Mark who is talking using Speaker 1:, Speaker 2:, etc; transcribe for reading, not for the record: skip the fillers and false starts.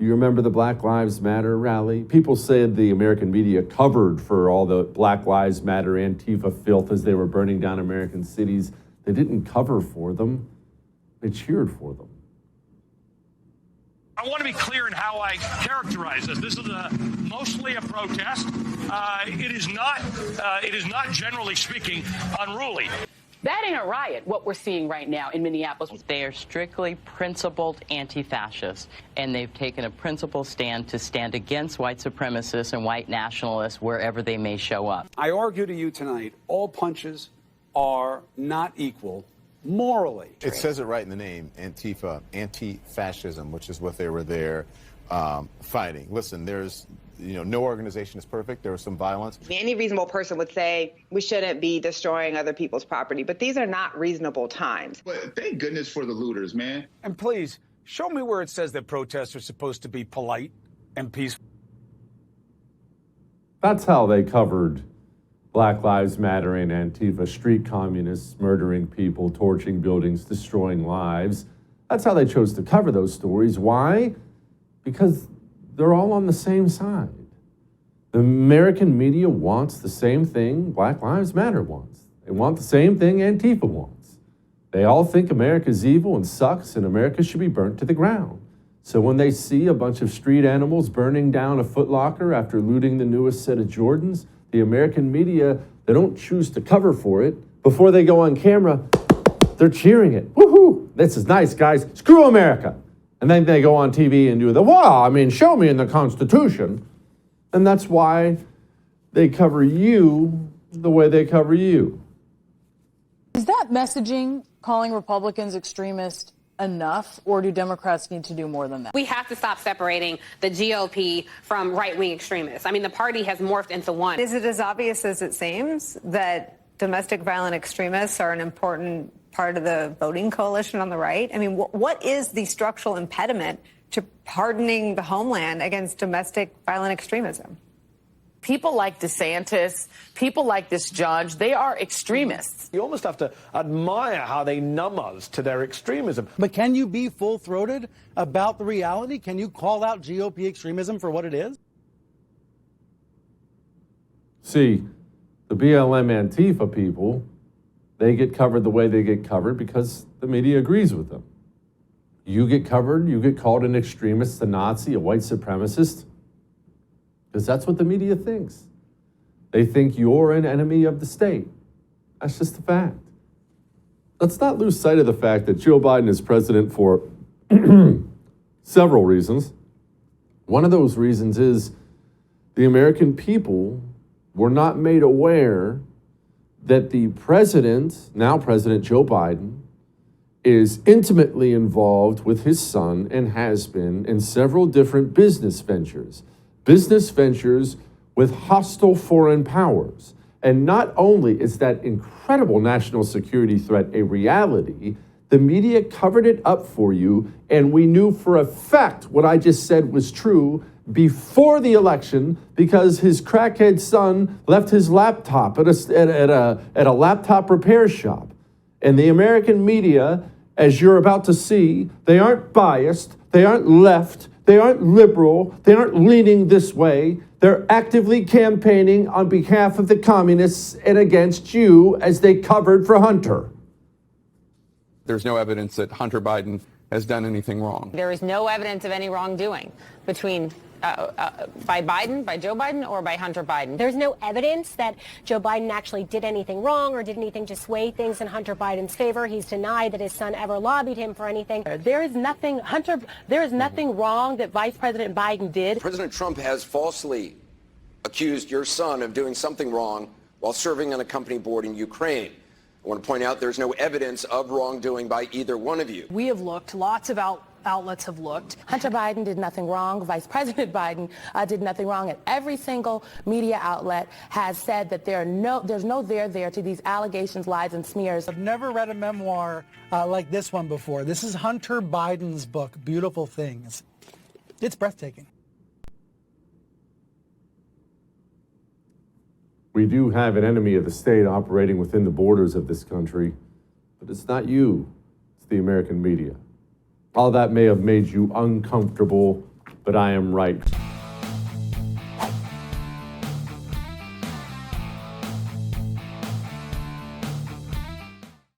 Speaker 1: Do you remember the Black Lives Matter rally? People said the American media covered for all the Black Lives Matter Antifa filth as they were burning down American cities. They didn't cover for them. They cheered for them.
Speaker 2: I want to be clear in how I characterize this. This is mostly a protest. It is not, generally speaking, unruly.
Speaker 3: That ain't a riot, what we're seeing right now in Minneapolis.
Speaker 4: They are strictly principled anti-fascists, and they've taken a principled stand to stand against white supremacists and white nationalists wherever they may show up.
Speaker 5: I argue to you tonight, all punches are not equal morally.
Speaker 6: It says it right in the name, Antifa, anti-fascism, which is what they were there fighting. Listen, there's no organization is perfect. There was some violence.
Speaker 7: Any reasonable person would say we shouldn't be destroying other people's property, but these are not reasonable times.
Speaker 8: But thank goodness for the looters, man.
Speaker 5: And please, show me where it says that protests are supposed to be polite and peaceful.
Speaker 1: That's how they covered Black Lives Matter and Antifa, street communists murdering people, torching buildings, destroying lives. That's how they chose to cover those stories. Why? Because they're all on the same side. The American media wants the same thing Black Lives Matter wants. They want the same thing Antifa wants. They all think America's evil and sucks and America should be burnt to the ground. So when they see a bunch of street animals burning down a Foot Locker after looting the newest set of Jordans, the American media, they don't choose to cover for it. Before they go on camera, they're cheering it. Woohoo! This is nice, guys. Screw America. And then they go on TV and do show me in the Constitution. And that's why they cover you the way they cover you.
Speaker 9: Is that messaging calling Republicans extremist enough, or do Democrats need to do more than that?
Speaker 10: We have to stop separating the GOP from right-wing extremists. I mean, the party has morphed into one.
Speaker 11: Is it as obvious as it seems that domestic violent extremists are an important part of the voting coalition on the right? I mean, what is the structural impediment to pardoning the homeland against domestic violent extremism?
Speaker 3: People like DeSantis, people like this judge, they are extremists.
Speaker 12: You almost have to admire how they numb us to their extremism.
Speaker 13: But can you be full-throated about the reality? Can you call out GOP extremism for what it is?
Speaker 1: See, the BLM Antifa people, they get covered the way they get covered because the media agrees with them. You get covered, you get called an extremist, a Nazi, a white supremacist, because that's what the media thinks. They think you're an enemy of the state. That's just a fact. Let's not lose sight of the fact that Joe Biden is president for several reasons. One of those reasons is the American people were not made aware that the president, now President Joe Biden, is intimately involved with his son and has been in several different business ventures with hostile foreign powers. And not only is that incredible national security threat a reality, the media covered it up for you, and we knew for a fact what I just said was true before the election because his crackhead son left his laptop at a laptop repair shop. And the American media, as you're about to see, they aren't biased, they aren't left, they aren't liberal, they aren't leaning this way. They're actively campaigning on behalf of the communists and against you as they covered for Hunter.
Speaker 14: There's no evidence that Hunter Biden has done anything wrong.
Speaker 10: There is no evidence of any wrongdoing between by Joe Biden, or by Hunter Biden.
Speaker 15: There's no evidence that Joe Biden actually did anything wrong or did anything to sway things in Hunter Biden's favor. He's denied that his son ever lobbied him for anything.
Speaker 3: There is nothing wrong that Vice President Biden did.
Speaker 16: President Trump has falsely accused your son of doing something wrong while serving on a company board in Ukraine. I want to point out there's no evidence of wrongdoing by either one of you.
Speaker 9: We have looked, lots of outlets have looked.
Speaker 3: Hunter Biden did nothing wrong. Vice President Biden did nothing wrong. And every single media outlet has said that there's no there to these allegations, lies, and smears.
Speaker 13: I've never read a memoir like this one before. This is Hunter Biden's book, Beautiful Things. It's breathtaking.
Speaker 1: We do have an enemy of the state operating within the borders of this country, but it's not you, it's the American media. All that may have made you uncomfortable but I am right.